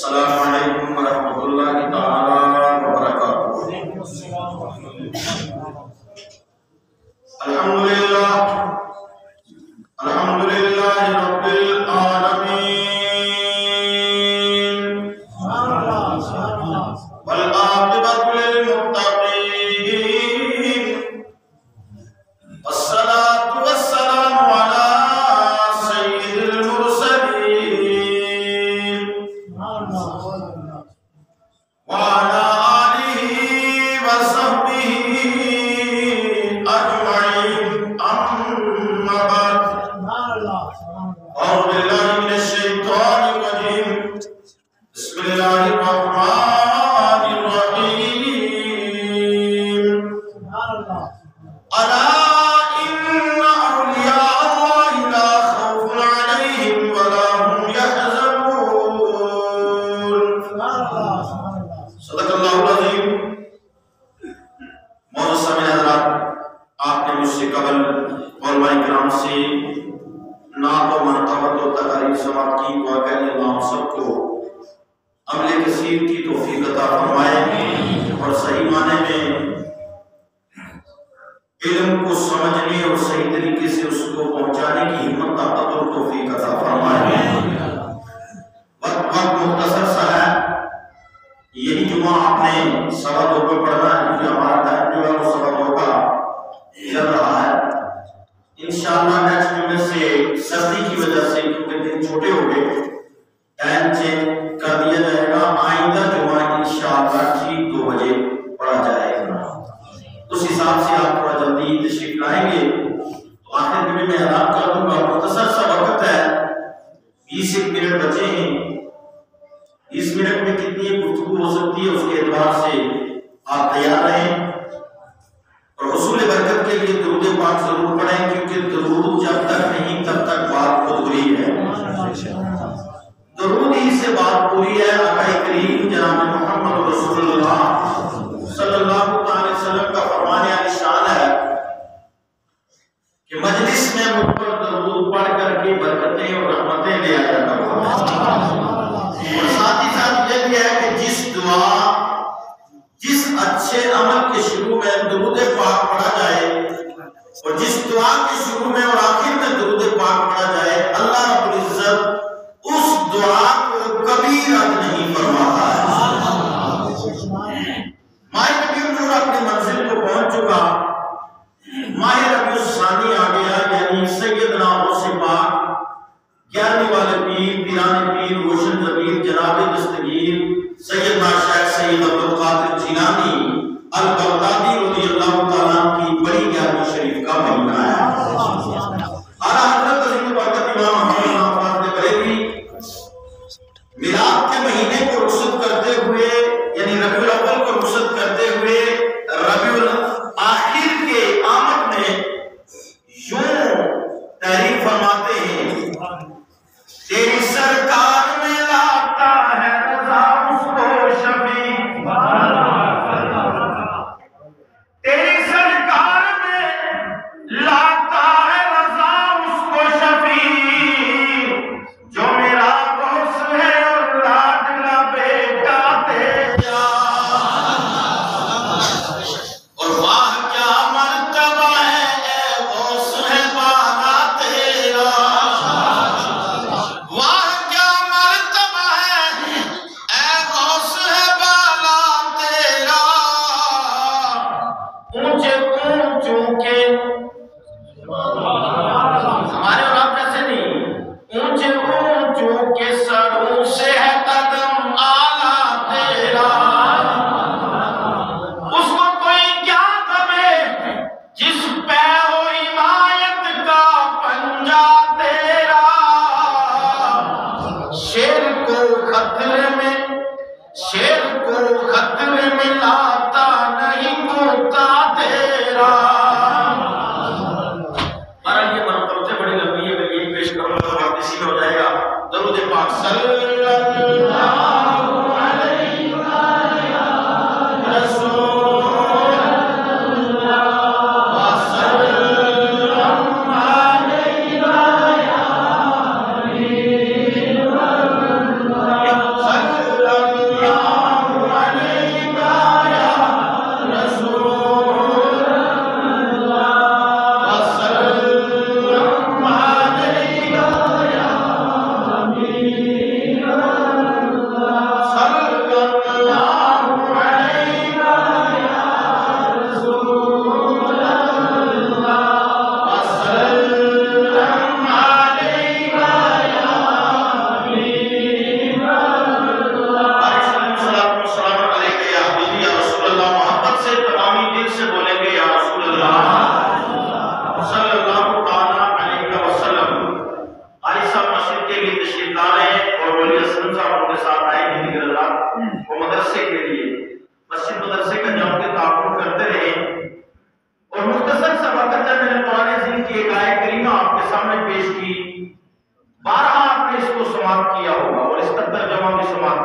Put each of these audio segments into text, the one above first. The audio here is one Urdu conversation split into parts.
السلام علیکم ورحمۃ اللہ تعالی وبرکاتہ۔ الحمدللہ رب العالمین والعاقبۃ للمتقین والصلاة والسلام علی سید المرسلین وعلى آله وصحبه أجمعين أما بعد أعوذ بالله من الشيطان الرجيم بسم الله الرحمن الرحيم ألا إن أولياء الله لا خوف عليهم ولا هم يحزنون صدق اللہ العظیم۔ معزز سامعین حضرات، آپ نے مجھ سے قبل علماء کرام سے نعت و منقبت و تقاریر سماعت کی، دعا کریں اللہ ہم سب کو عمل کثیر کی توفیق عطا فرمائے اور صحیح معنی میں علم کو سمجھنے اور صحیح طریقے سے اس کو پہنچانے کی ہمت طاقت اور توفیق عطا فرمائے۔ وقت مختصر سا ہے، یہی جمعہ آپ نے 2:15 پہ پڑھنا ہے کیونکہ ہمارا ٹائم جو ہے وہ 2:15 کا چل رہا ہے۔ انشاءاللہ نیکسٹ جمعے سے سردی کی وجہ سے کیونکہ دن چھوٹے ہو گئے ٹائم چینج کر دیا جائے گا۔ آئندہ جمعہ انشاءاللہ ٹھیک 2 بجے پڑھا جائے گا۔ اس حساب سے آپ تھوڑا جلدی تشریف لائیں گے تو آخر میں اعلان کر دوں گا۔ مختصر سا وقت ہے، 20 منٹ بچے ہیں۔ 20 منٹ میں کتنی گفتگو ہو سکتی ہے اس کے اعتبار سے آپ تیار رہیں اور حصول برکت کے لیے درود پاک ضرور پڑھیں، کیونکہ درود جب تک نہیں تب تک بات ادھوری ہے۔ درود ہی سے بات پوری ہے۔ آقا کریم جناب محمد رسول اللہ صلی اللہ علیہ وسلم کا فرمان عالی شان ہے کہ مجلس میں مجھ پر درود پڑھ کر کے برکتیں اور رحمتیں لے آیا کرو۔ اور ساتھ ہی ساتھ یہ بھی ہے کہ جس اچھے عمل کے شروع میں درود پاک پڑھا جائے اور جس دعا کے شروع میں اور آخر میں درود پاک پڑھا جائے، اللہ رب العزت اس دعا کو کبھی رد نہیں فرماتا ہے۔ ماہ ربیع النور اپنی منزل کو پہنچ چکا، ماہ ربیع الثانی آ گیا، یعنی سیدنا غوث پاک 11ویں والے پیر، پیران پیر، روشن ضمیر، جناب دستگیر سیدنا شیخ سید عبدالقادر جیلانی البغدادی رضی اللہ تعالیٰ کی بڑی 11ویں شریف کا مہینہ ہے۔ اعلیٰ حضرت عظیم برکت امام محمد فاضل بریلوی میلاد کے مہینے کو رخصت کرتے ہوئے، یعنی ربیع الاول کو رخصت کرتے ہوئے ربیع الاخر کے آمد میں یوں تعریف فرماتے ہیں: تیری سرکار میں لاتا ہے رضا اس کو شفیع، تیری سرکار میں لاتا ہے رضا اس کو شفیع، جو میرا غوث ہے اور لاڈلا بیٹا تیرا۔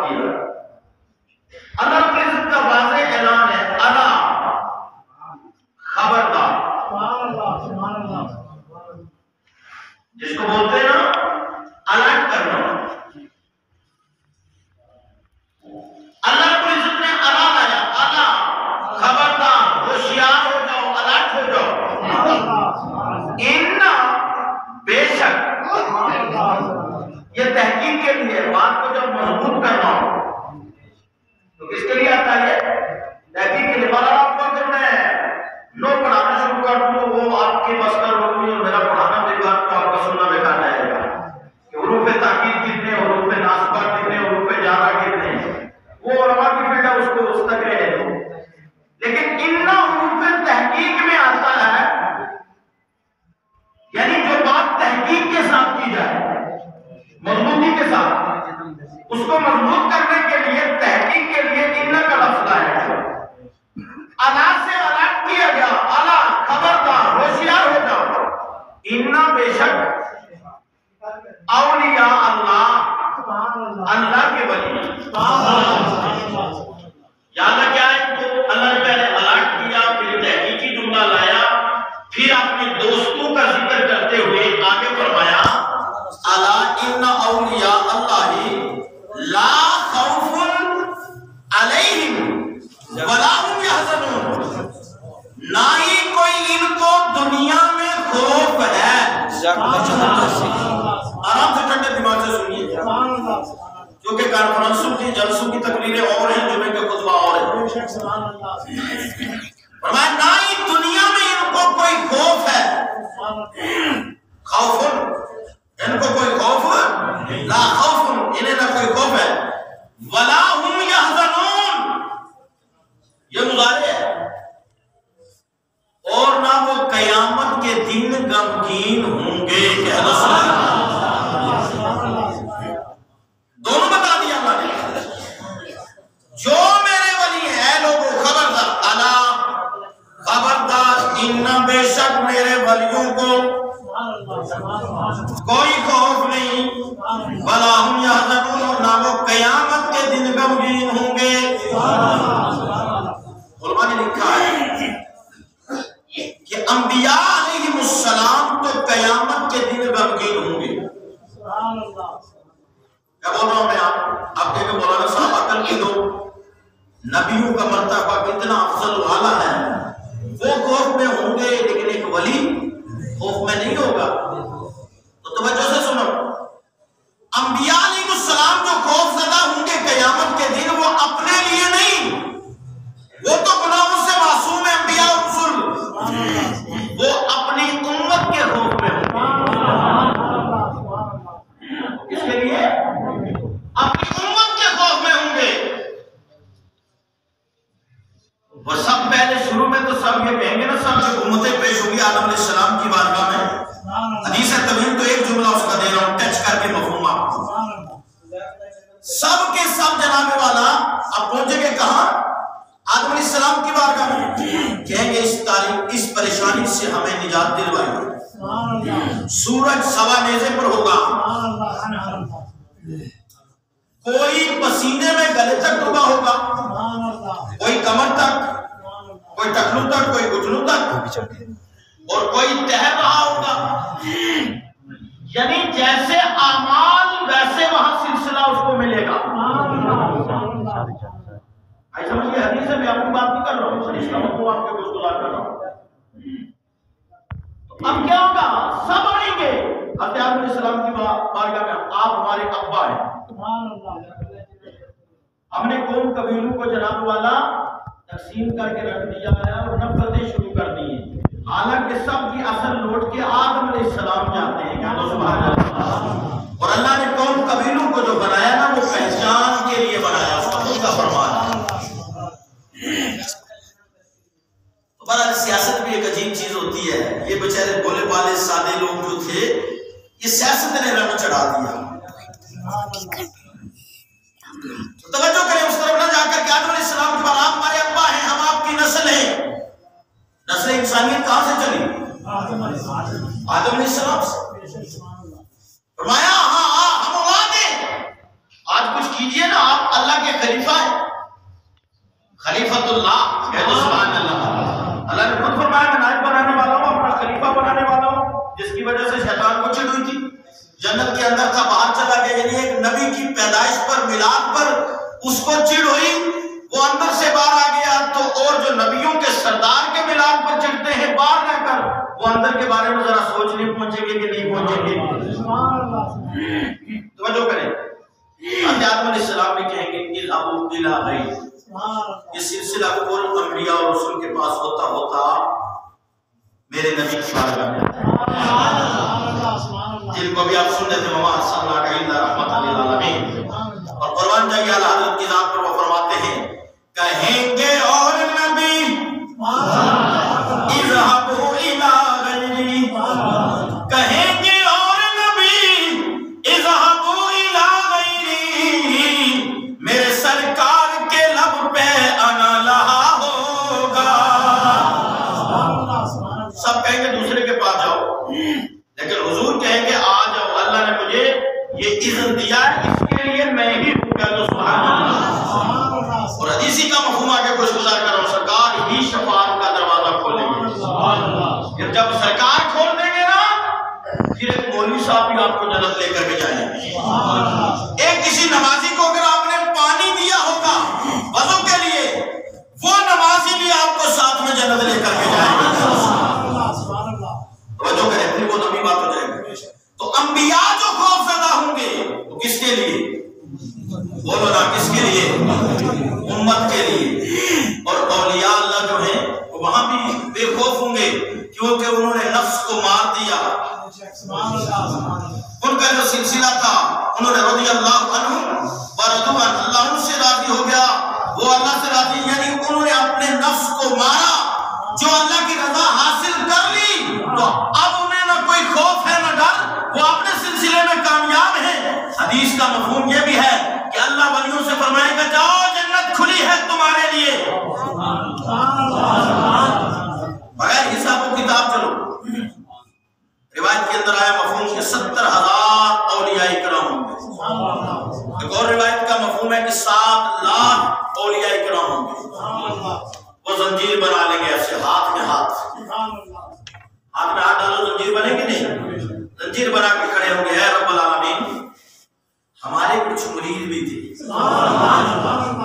کیا. اللہ رب العزت کا واضح اعلان ہے، الا خبردار. جس کو بولتے ہیں نا الرٹ کرنا، اللہ رب العزت نے الا لایا. الا خبردار، ہوشیار ہو جاؤ، الرٹ ہو جاؤ. ان بے شک، یہ تحقیق کے لیے بات کو جب مضبوط کرنا ہو تو کس کے لیے آتا ہے؟ تحقیق کے لیے. مولانا آپ کو اگر میں نو پڑھانا شروع کر دوں تو وہ آپ کے بس کا روک نہیں، اور میرا پڑھانا بیکار تو آپ کا سننا بیکار جائے گا کہ حروف تاکید کتنے، حروف ناصبہ کتنے، حروف جارہ کتنے. وہ علماء کی فیلڈ ہے، اس کو اس تک رہنے دو. لیکن ان حروف تحقیق میں آتا ہے، یعنی جو بات تحقیق کے ساتھ کی جائے، مضبوطی کے ساتھ، اس کو مضبوط کرنے کے لیے تحقیق کے لیے ان کا لفظ آیا ہے. الا سے الرٹ کیا گیا، الا خبردار، ہوشیار ہو جاؤ. ان بے شک اولیاء اللہ، اللہ کے ولی. یاد کیا ہے؟ تو اللہ نے پہلے الرٹ کیا، پھر تحقیقی جملہ لایا، پھر اپنے دوستوں کا ذکر کرتے ہوئے آگے فرمایا الا ان اولیاء اللہ لا خوف علیہم ولا هم يحزنون. نہ ہی کوئی ان کو دنیا میں خوف ہے. آرام سے ٹھنڈے دماغ سے سنیے، کیونکہ کانفرنسوں کی جلسوں کی تقریریں اور ہیں، جمعے کا خطبہ اور ہے. فرمایا نہ ہی دنیا میں ان کو کوئی خوف ہے. خوف، ان کو کوئی خوف، لا خوف، انہیں نہ کوئی خوف ہے. ولا هم يحزنون، یہ مضارع ہے. اور نہ وہ قیامت کے دن غمگین ہوں گے. دونوں بتا دیا اللہ نے. جو میرے ولی ہیں لوگوں، خبردار، الا خبردار، ان بے شک میرے ولیوں کو کوئی خوف نہیں، ولا هم يحزنون، اور نہ وہ قیامت کے دن غمگین ہوں گے. علماء نے لکھا ہے کہ انبیاء علیہم السلام تو قیامت کے دن غمگین ہوں گے. کیا بول رہا ہوں میں؟ آپ دیکھیں مولانا صاحب عقل کی دو، نبیوں کا مرتبہ کتنا افضل والا ہے. وہ خوف میں ہوں گے لیکن ایک ولی خوف میں نہیں ہوگا. تو توجہ سے سنو، انبیاء علیہ السلام جو خوف زدہ ہوں گے قیامت کے دن، وہ اپنے لیے نہیں، وہ تو گناہوں سے معصوم ہے انبیاء اور رسول، وہ اپنی امت کے خوف میں ہوں گے. اس کے لیے اپنی امت کے خوف میں ہوں گے. وہ سب پہلے شروع میں تو سب یہ کہیں گے نا، سب جو امتیں پیش ہوں گی آدم علیہ السلام کی بارگاہ میں. حدیث طویل تو ایک جملہ اس کا دے رہا ہوں ٹچ کر کے مفہوم آپ کو. سب کے سب جناب والا اب پہنچے گے کہاں؟ آدم علیہ السلام کی بارگاہ میں. کہیں گے اس پریشانی سے ہمیں نجات دلوائی. سورج سوا نیزے پر ہوگا، کوئی پسینے میں گلے تک ڈوبا ہوگا، کوئی کمر تک، کوئی ٹخنوں تک، کوئی گھٹنوں تک، اور کوئی تہہ رہا ہوگا. یعنی جیسے اعمال ویسے وہاں سلسلہ اس کو ملے گا. آئی سمجھ یہ حدیث ہے، میں آپ کی بات نہیں کر رہا ہوں، حدیث کا مفہوم آپ کے گفتگو کر رہا ہوں. اب کیا ہوگا؟ سب آئیں گے حضرت آدم علیہ السلام کی بارگاہ میں. آپ ہمارے ابا ہیں، ہم نے قوم قبیلوں کو جناب والا تقسیم کر کے رکھ دیا ہے اور نفرتیں شروع کر دی ہیں. حالانکہ سب کی اصل لوٹ کے آدم علیہ السلام جاتے ہیں. کیا تو سبحان اللہ. اور اللہ نے قوم قبیلوں کو جو بنایا نا، وہ پہچان کے لیے بنایا، اس کا خود کا فرمان ہے. تو بہرحال سیاست بھی ایک عجیب چیز ہوتی ہے. یہ بیچارے بولے والے سادے لوگ جو تھے، یہ سیاست نے رنگ چڑھا دیا. توجہ کریں اس طرف نہ جا کر کہ آدم علیہ السلام کے بعد آپ ہمارے ابا ہیں، ہم آپ کی نسل ہیں. نسل انسانیت کہاں سے چلی؟ آدم علیہ السلام سے. فرمایا ہاں ہم اولاد ہیں. آج کچھ کیجئے نا، آپ اللہ کے خلیفہ ہیں، خلیفۃ اللہ، کہہ دو سبحان اللہ۔ اللہ نے خود فرمایا میں نائب بنانے والا ہوں، اپنا خلیفہ بنانے والا ہوں، جس کی وجہ سے شیطان کو چڑ ہوئی تھی، جنت کے اندر تھا باہر چلا گیا، یعنی ایک نبی کی پیدائش پر، میلاد پر اس کو چڑ ہوئی، وہ اندر سے باہر آ گیا، تو اور جو نبیوں کے سردار کے میلاد پر چڑھتے ہیں باہر رہ کر، وہ اندر کے بارے میں ذرا سوچنے پہنچیں گے کہ نہیں پہنچیں گے؟ توجہ کریں، آدم علیہ السلام نے کہیں گے کہ ابو بلا بھائی، یہ سلسلہ کل انبیاء اور رسول کے پاس ہوتا ہوتا میرے نبی کی بارگاہ میں جن کو بھی آپ سن لیتے وما ارسلناک الا رحمۃ للعالمین، اور قربان جائیے اعلیٰ حضرت کی ذات پر وہ فرماتے ہیں کہیں گے اور نبی اذهبوا الى غیری، کہیں گے اور نبی اذهبوا الى غیری، میرے سرکار کے لب پہ انا لہا ہوگا، سب کہیں گے دوسرے کے پاس جاؤ، لیکن حضور کہیں گے آ جاؤ، اللہ نے مجھے یہ اذن دیا ہے، اس کے لیے میں ہی ہوں، کہہ دو سبحان اللہ۔ اور حدیثی کا مفہوم آگے کچھ گزار کر رہا ہوں، سرکار ہی شفاعت کا دروازہ کھولیں گے، پھر جب سرکار کھول دیں گے نا، پھر ایک مولوی صاحب بھی آپ کو جنت لے کر کے جائیں گے، ایک کسی نمازی کو اگر آپ نے پانی دیا ہوگا وضو کے لیے، وہ نمازی بھی آپ کو ساتھ میں جنت لے کر کے جائیں گے، توجہ کریں، پھر وہ نبی بات ہو جائے گی۔ تو انبیاء جو خوف زدہ ہوں گے وہ کس کے لیے؟ بولو نا، کس کے لیے؟ امت کے لیے۔ اور اولیاء اللہ جو ہیں وہ وہاں بھی بے خوف ہوں گے، کیونکہ انہوں نے نفس کو مار دیا، ان کا جو سلسلہ تھا انہوں نے رضی اللہ عنہ ورضوا عنہ، اللہ ان سے راضی ہو گیا، وہ اللہ سے راضی، یعنی انہوں نے اپنے نفس کو مارا، جو اللہ کی رضا حاصل کر لی، تو اب انہیں نہ کوئی خوف ہے نہ ڈر، وہ اپنے سلسلے میں کامیاب ہیں۔ حدیث کا مفہوم یہ بھی ہے کہ اللہ ولیوں سے فرمائے گا جاؤ جنت کھلی ہے تمہارے لیے، بغیر حساب و کتاب چلو۔ روایت کے اندر آیا مفہوم کہ 70,000 اولیاء کرام ہوں گے، ایک اور روایت کا مفہوم ہے کہ 7 لاکھ اولیاء کرام ہوں گے، وہ زنجیر بنا لیں گے ایسے ہاتھ میں ہاتھ ڈالو، زنجیر بنے گی نہیں، زنجیر بنا کے کھڑے ہوں گے، اے رب العالمین ہمارے کچھ مرید بھی تھے،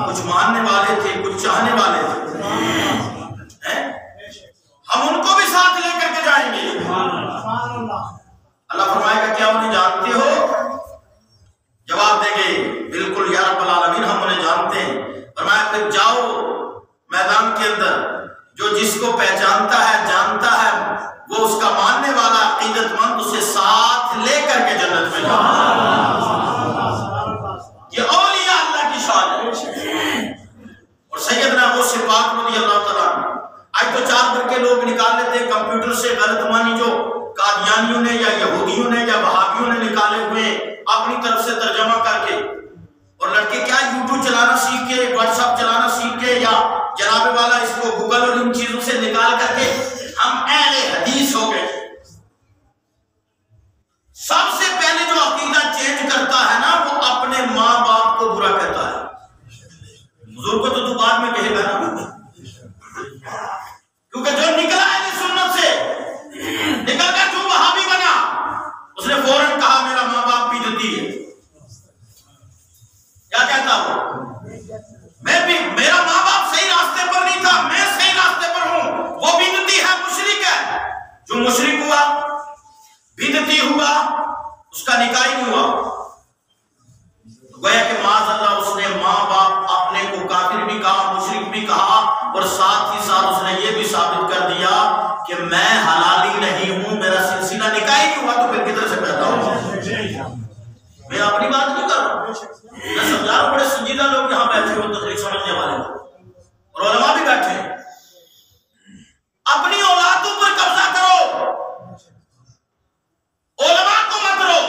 کچھ ماننے والے تھے، کچھ چاہنے والے تھے، ہم ان کو بھی ساتھ لے کر کے جائیں گے۔ اللہ فرمائے گا کیا انہیں جانتے ہو؟ جواب دیں گے بالکل یا رب العالمین ہم انہیں جانتے ہیں۔ فرمایا پھر جاؤ میدان کے اندر، جو جس کو پہچانتا ہے جانتا ہے، وہ اس کا ماننے والا عقیدت مند اسے ساتھ لے کر کے جنت میں جائے۔ یہ اولیاء اللہ کی شان ہے۔ اور سیدنا غوث پاک رضی اللہ تعالیٰ عنہ، آج تو 4 کر کے لوگ نکال لیتے ہیں کمپیوٹر سے غلط معنی جو قادیانیوں نے یا یہودیوں نے یا وہابیوں نے نکالے ہوئے اپنی طرف سے ترجمہ کر کے، اور لڑکے کیا یوٹیوب چلانا سیکھ کے، واٹس ایپ چلانا سیکھ کے، یا جناب والا اس کو گوگل اور ان چیزوں سے نکال کر کے ہم اہل حدیث ہو گئے۔ سب سے پہلے جو عقیدہ چینج کرتا ہے نا وہ اپنے ماں باپ کو برا کہتا ہے۔ حضور کو تو بعد میں کہے گا نا، کیونکہ جو نکلا ہے سنت سے نکل کر جو وہابی بنا، اس نے فوراً کہا میرا ماں باپ بھی بدعتی ہے۔ کیا کہتا ہوں میں بھی، میرا ماں باپ صحیح راستے پر نہیں تھا، میں صحیح راستے پر ہوں، وہ بدعتی ہے، مشرک ہے۔ جو مشرک ہوا، بدعتی ہوا، اس کا نکاح نہیں ہوا، گویا کہ معاذ اللہ اس نے ماں باپ اپنے کو کافر بھی کہا، مشرک بھی کہا، اور ساتھ ہی ساتھ اس نے یہ بھی ثابت کر دیا کہ میں حلالی نہیں ہوں، میرا سلسلہ نکاح نہیں ہوا، تو پھر کدھر سے پیدا ہوا؟ میں اپنی بات نہیں کر رہا ہوں، میں سمجھا رہا ہوں، بڑے سنجیدہ لوگ یہاں بیٹھے ہو، تقریر سمجھنے والے اور علماء بھی بیٹھے ہیں۔ اپنی اولادوں پر قبضہ کرو، علماء کو مت رو،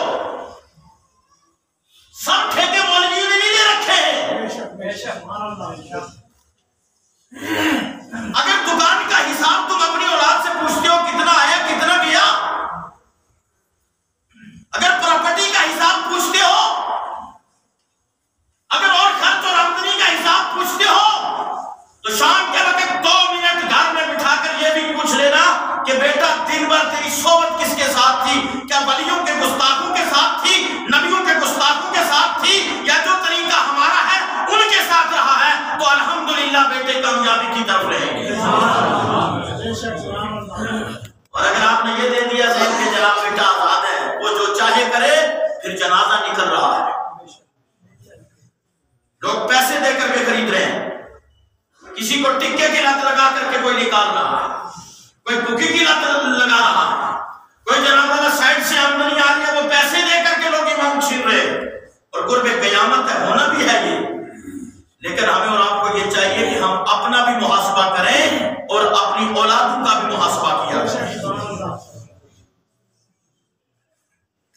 سب ٹھیکے مولویوں نے نہیں لے رکھے ہیں۔ اگر دکان کا حساب تم اپنی اولاد سے پوچھتے ہو کتنا آیا کتنا گیا، اگر پراپرٹی کا حساب پوچھتے ہو، اگر اور خرچ اور نکال رہا ہے، کوئی بکی کی لت لگا رہا ہے، کوئی جناب والا سائڈ سے آمدنی آ رہی ہے وہ پیسے دے کر کے لوگ ایمان چھین رہے، اور قرب قیامت ہے، ہونا بھی ہے یہ۔ لیکن ہمیں اور آپ کو یہ چاہیے کہ ہم اپنا بھی محاسبہ کریں اور اپنی اولادوں کا بھی محاسبہ کیا جائے۔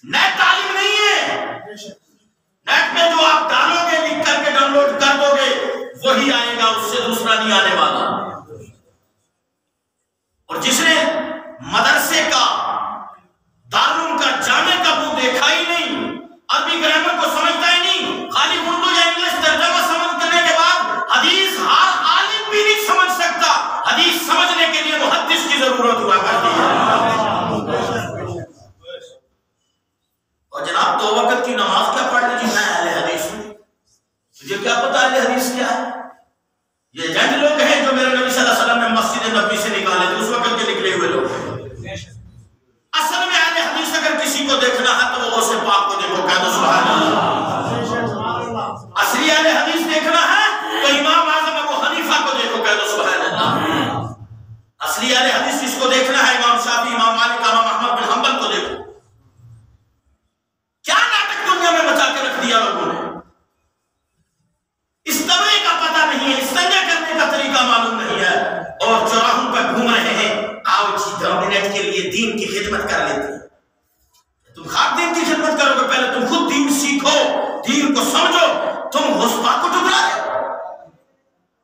نیٹ تعلیم نہیں ہے، نیٹ میں جو آپ ڈالو گے لکھ کر کے ڈاؤن لوڈ کر دو گے وہی آئے گا، اس سے دوسرا نہیں آنے والا۔ اور جس نے مدرسے کا دارالعلوم کا جامع کا منہ دیکھا ہی نہیں، عربی گرامر کو سمجھتا ہی نہیں، خالی اردو یا انگلش ترجمہ سمجھ کرنے کے بعد حدیث ہر عالم بھی نہیں سمجھ سکتا، حدیث سمجھنے کے لیے محدث کی ضرورت ہوا کرتی ہے۔ اور جناب دو وقت کی نماز کیا پڑھ لی؟ میں اہل حدیث ہوں، تجھے کیا پتا اہل حدیث کیا ہے؟ یہ ایجنٹ لوگ ہیں جو میرے نبی صلی اللہ علیہ وسلم نے مسجد نبی سے نکالے تھے، اس وقت کے نکلے ہوئے لوگ ہیں۔ اصل میں اہل حدیث اگر کسی کو دیکھنا ہے تو وہ غوث پاک کو دیکھو، کہہ دو سبحان اللہ۔ اصلی اہل حدیث دیکھنا ہے تو امام اعظم ابو حنیفہ کو دیکھو، کہہ دو سبحان اللہ۔ اصلی اہل حدیث جس کو دیکھنا ہے امام شافعی، امام مالک، امام احمد بن حنبل کو دیکھو۔ کیا ناٹک دنیا میں بچا کے رکھ دیا لوگوں نے، استمرے کا پتہ نہیں ہے، استنجا کرنے کا طریقہ معلوم نہیں ہے، اور چوراہوں پر گھوم رہے ہیں۔ آؤ جی 2 منٹ کے لیے دین کی خدمت کر لیتے ہیں۔ تم خاک دین کی خدمت کرو گے، پہلے تم خود دین سیکھو، دین کو سمجھو۔ تم غوث پاک کو ٹھکرا رہے ہو،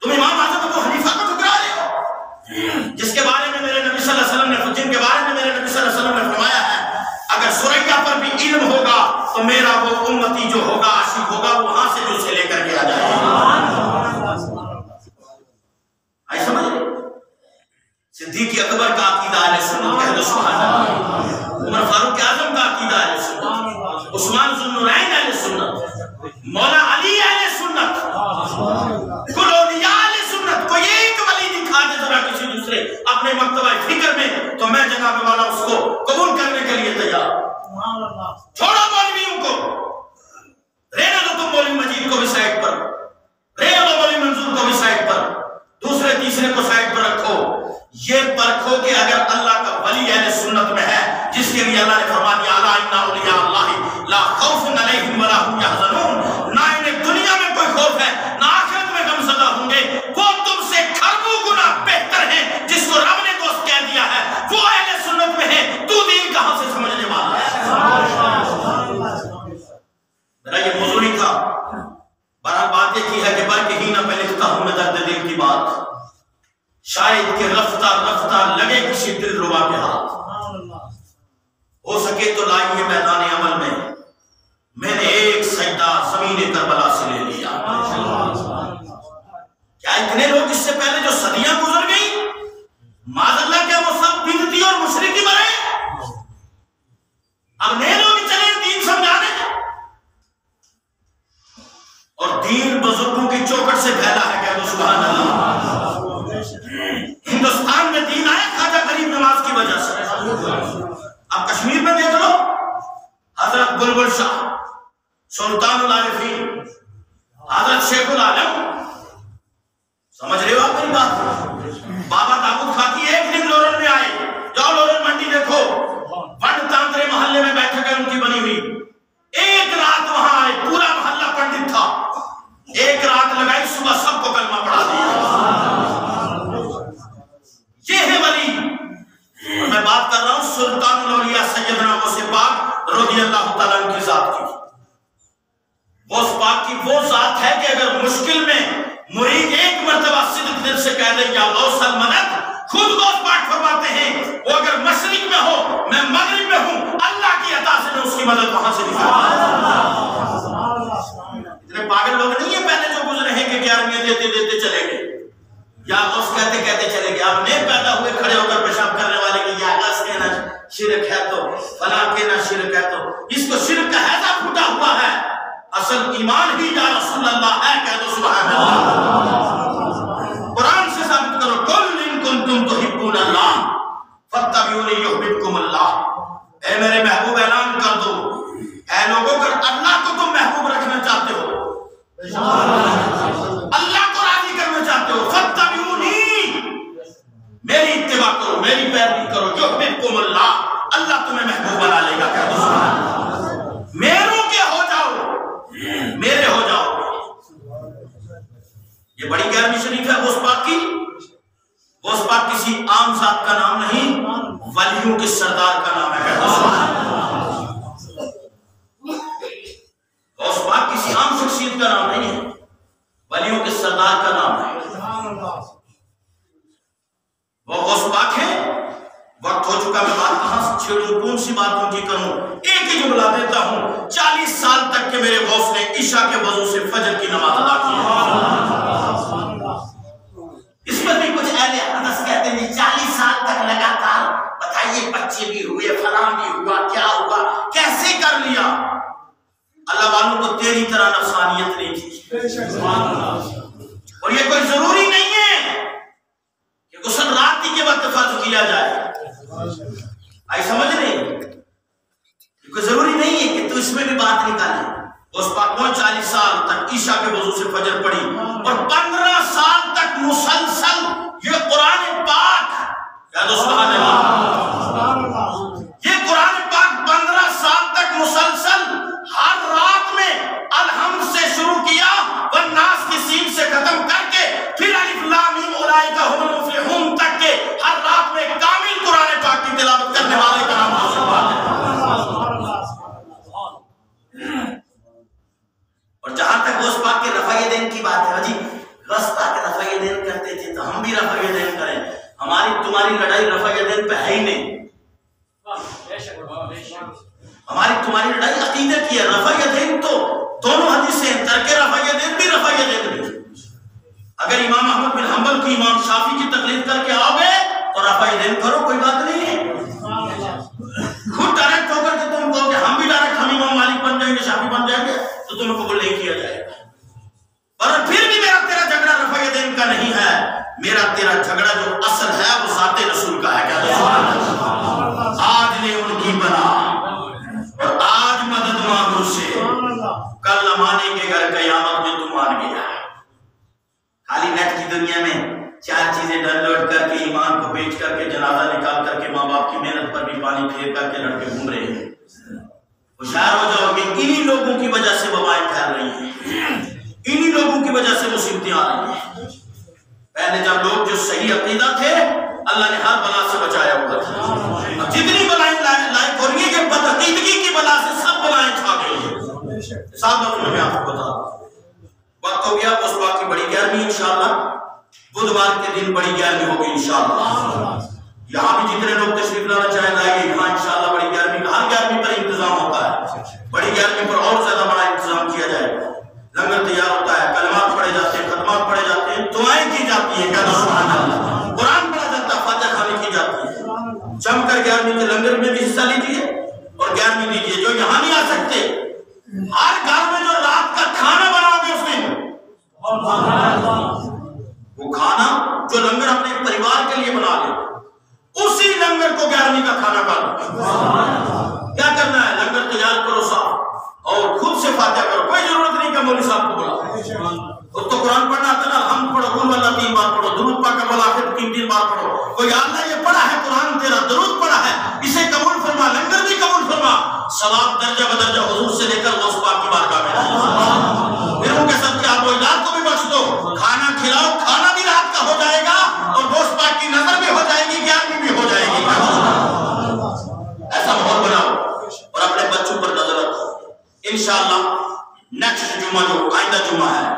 تم امام اعظم ابو حنیفہ کو ٹھکرا رہے ہو، جس کے بارے میں میرے نبی صلی اللہ علیہ وسلم نے، جن کے بارے میں میرے نبی صلی اللہ علیہ وسلم نے فرمایا ہے اگر سوریا پر بھی علم ہوگا تو میرا وہ امتی جو ہوگا، عاشق ہوگا، وہاں سے جو اسے لے کر کے آ جائے گا۔ آئی سمجھ؟ صدیق اکبر کا عقیدہ اہل سنت، کہہ دو سبحان اللہ۔ عمر فاروق اعظم کا عقیدہ اہل سنت، عثمان ذو النورین اہل سنت، مولا علی اہل سنت، کل اولیاء اہل سنت۔ کوئی ایک ولی دکھا دے ذرا کسی دوسرے اپنے مکتبہ فکر میں تو میں جناب والا اس کو قبول کرنے کے لیے تیار۔ چھوڑو مولویوں کو، رہنے دو تم مولوی مجید کو بھی سائڈ پر، رہنے دو مولوی منظور کو بھی سائڈ پر، دوسرے تیسرے کو سائڈ پر رکھو۔ یہ پرکھو کہ اگر اللہ کا ولی اہل سنت میں ہے، جس کے لیے اللہ نے فرما دیا الا ان اولیاء اللہ لا خوف علیہم ولا هم يحزنون، نہ انہیں دنیا میں کوئی خوف ہے نہ آخرت میں غم زدہ ہوں گے، وہ تم سے کھربوں گنا بہتر ہیں۔ جس کو رب نے دوست کہہ دیا ہے وہ اہل سنت میں ہے، تو دین کہاں سے سمجھنے والا ہے؟ میرا یہ موضوع نہیں تھا، بہرحال بات یہ کی ہے کہ بلکہ ہی نہ میں لکھتا ہوں میں درد دل کی بات، شاید کہ رفتہ رفتہ لگے کسی دل ربا کے ہاتھ، ہو سکے تو لائیے میدان عمل میں نے ایک سجدہ زمین کربلا سے لے لیا۔ کیا اتنے لوگ اس سے پہلے جو صدیاں گزر گئی، معاذ اللہ کیا وہ سب بدعتی اور مشرکی بنے؟ اب نئے لوگ چلے دین سمجھانے، اور دین بزرگوں کی چوکٹ سے پھیلا ہے، کہہ دو سبحان اللہ۔ ہندوستان میں دین آیا خواجہ غریب نواز کی وجہ سے۔ اب کشمیر میں دیکھ لو، حضرت بلبل شاہ، سلطان العارفین، حضرت شیخ العالم، سمجھ رہے ہو آپ میری بات؟ بابا داؤد خاکی ایک دن لورن میں آئے، جاؤ لورن منڈی دیکھو، ونڈ تانترے محلے میں بیٹھک ہے ان کی بنی ہوئی، ایک رات وہاں آئے، پورا محلہ پنڈت تھا، ایک رات لگائی، صبح سب کو کلمہ پڑھا دیا۔ یہ ہے ولی، اور میں بات کر رہا ہوں سلطان الاولیاء سیدنا غوث پاک رضی اللہ تعالیٰ عنہ کی ذات کی۔ غوث پاک کی وہ ذات ہے کہ اگر مشکل میں مرید ایک مرتبہ صدق دل سے کہہ دے یا غوث المدد، خود غوث پاک فرماتے ہیں وہ اگر مشرق میں ہو میں مغرب میں ہوں، اللہ کی عطا سے میں اس کی مدد وہاں سے دکھاؤں۔ اتنے پاگل لوگ نہیں ہیں پہلے جو گزرے ہیں کہ 11ویں دیتے دیتے چلے گئے، یا غوث کہتے کہتے چلے گئے۔ اب نئے پیدا ہوئے کھڑے ہو کر پیشاب کرنے والے کہ یا غوث کہنا شرک ہے تو فلاں کہنا شرک ہے، تو اس کو شرک کا حیضہ پھوٹا ہوا ہے، اصل ایمان ہی یا رسول اللہ ہے، کہہ دو سبحان اللہ۔ قرآن سے ثابت کرو، قل ان کنتم تحبون اللہ فاتبعونی یحببکم اللہ۔ اے میرے محبوب اعلان کر دو، اے لوگوں اگر اللہ کو تم محبوب رکھنا چاہتے ہو، اللہ کو راضی کرنا چاہتے ہو، فاتبعونی، یہ بڑی گیارہویں شریف ہے غوث پاک کی. غوث پاک کسی عام ذات کا نام نہیں، ولیوں کے سردار کا نام ہے. غوث پاک کسی عام شخصیت کا نام نہیں ہے، ولیوں کے سردار کا نام ہے. وہ غوث پاک ہے. وقت ہو چکا، میں بات کہاں سے چھیڑوں، کون سی بات ان کی کروں. ایک ہی جملہ دیتا ہوں، 40 سال تک کے میرے غوث نے عشاء کے وضو سے فجر کی نماز ادا کی. اس پر بھی کچھ اہل حدیث کہتے ہیں 40 سال تک لگاتار، بتائیے بچے بھی ہوئے، فلاں بھی ہوا، کیا ہوا، کیسے کر لیا. اللہ والوں کو تیری طرح نفسانیت نہیں تھی. اور یہ کوئی ضروری نہیں ہے کہ غسل رات ہی کے وقت فرض کیا جائے. آئی سمجھ نہیں، یہ کوئی ضروری نہیں ہے کہ تو اس میں بھی بات نکالے. اس پاک 40 سال تک عشاء کے وضو سے فجر پڑی، اور 15 سال تک مسلسل یہ قرآن پاک، کہہ دو سبحان اللہ، یہ قرآن پاک 15 سال تک مسلسل ہر رات میں الحمد سے شروع کیا، والناس کی سین سے ختم کر کے پھر الف لام میم اولئک ھم المفلحون تک کے ہر رات میں کامل قرآن پاک کی تلاوت کرنے والے کا نام غوث پاک ہے. اور جہاں تک غوث پاک کے رفع یدین کی بات ہے، جی غوث پاک رفع یدین کرتے تھے تو ہم بھی رفع یدین کریں. ہماری تمہاری لڑائی رفع یدین پہ ہے ہی نہیں. ہماری تمہاری لڑائی عقیدے کی ہے. رفع یدین تو دونوں حدیثیں، ترک رفع یدین بھی رفع یدین بھی. اگر امام احمد بن حنبل کی امام شافعی کی تقلید کر کے آؤ گے تو رفع یدین کرو، کوئی بات نہیں ہے. خود ڈائریکٹ ہو کر کے تم کہو کہ ہم بھی ڈائریکٹ ہم امام مالک بن جائیں گے، شافعی بن جائیں گے، تو تمہیں قبول نہیں کیا جائے گا. اور پھر بھی میرا تیرا جھگڑا رفع یدین کا نہیں ہے. میرا تیرا جھگڑا جو اصل ہے وہ ذات رسول کا ہے. کیا آج نے ان کی بنا اور آج مدد مانگو سے، کل نہ مانیں گے اگر قیامت میں تم مان گیا. خالی نیٹ کی دنیا میں 4 چیزیں ڈاؤن لوڈ کر کے ایمان کو بیچ کر کے جنازہ نکال کر کے ماں باپ کی محنت پر بھی پانی پھیر کر کے لڑکے گھوم رہے ہیں. ہوشیار ہو جاؤ گے، انہی لوگوں کی وجہ سے وبائیں پھیل رہی ہیں، انہی لوگوں کی وجہ سے مصیبتیں آ رہی ہیں. پہلے جب لوگ جو صحیح عقیدہ تھے اللہ نے ہر بلا سے بچایا ہوا تھا. اب جتنی بلائیں لائق ہو رہی ہے کہ بدعقیدگی کی بلا سے سب بلائیں چھا گئی ہیں. ساتھ باتوں میں آپ کو بتا وقت ہو گیا. اس بات کی بڑی 11ویں انشاءاللہ بدھوار کے دن بڑی 11ویں ہوگی انشاءاللہ. یہاں بھی جتنے لوگ تشریف لانا چاہیں لائیے. یہاں انشاءاللہ بڑی 11ویں ہر 11ویں پر انتظام ہوتا ہے. بڑی 11ویں پر اور زیادہ بڑا انتظام کیا جائے گا. لنگر تیار ہوتا ہے، کلمات پڑھے جاتے ہیں، خطمات پڑھے جاتے ہیں، دعائیں کی جاتی ہیں، کیا سبحان اللہ، قرآن پڑھا جاتا ہے، فاتحہ خانی کی جاتی ہے. جم کر 11ویں کے لنگر میں بھی حصہ لیجیے اور 11ویں دیجیے. جو یہاں نہیں آ سکتے، ہر گھر میں جو رات کا کھانا بناؤ گے اس دن، وہ کھانا جو لنگر اپنے پریوار کے لیے بنا لے، اسی لنگر کو 11ویں کا کھانا کھانا. کیا کرنا ہے؟ لنگر تیار کرو صاحب اور خود سے فاتحہ کرو. کوئی ضرورت نہیں کہ مولوی صاحب کو بلا. اس کو قرآن پڑھنا آتا نا، الحمد پڑھو، قل اللہ 3 بار پڑھو، درود پاک بالآخر 3 بار پڑھو. کوئی اللہ یہ پڑھا ہے قرآن تیرا، درود پڑھا ہے، اسے قبول فرما، لنگر بھی قبول فرما. ثواب درجہ بدرجہ حضور سے لے کر غوث پاک کی بارگاہ میں. پھر ان کے سب کے آپ اولاد کو بھی بخش دو. کھانا کھلاؤ، کھانا بھی رات کا ہو جائے گا اور غوث پاک کی نظر بھی ہو جائے گی، 11ویں بھی ہو جائے گی. ایسا ماحول بناؤ اور اپنے بچوں پر نظر رکھو. انشاءاللہ نیکسٹ جمعہ جو آئندہ جمعہ ہے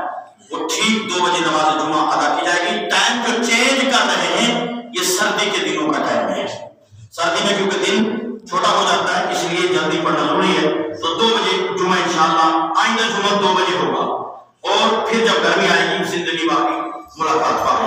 وہ ٹھیک 2 بجے نماز جمعہ ادا کی جائے گی. ٹائم جو چینج کر رہے ہیں یہ سردی کے دنوں کا ٹائم ہے. سردی میں کیونکہ دن چھوٹا ہو جاتا ہے اس لیے جلدی پڑھنا ضروری ہے. تو 2 بجے جمعہ انشاءاللہ آئندہ جمعہ 2 بجے ہوگا. اور پھر جب گرمی آئے گی زندگی باقی ملاقات باقی.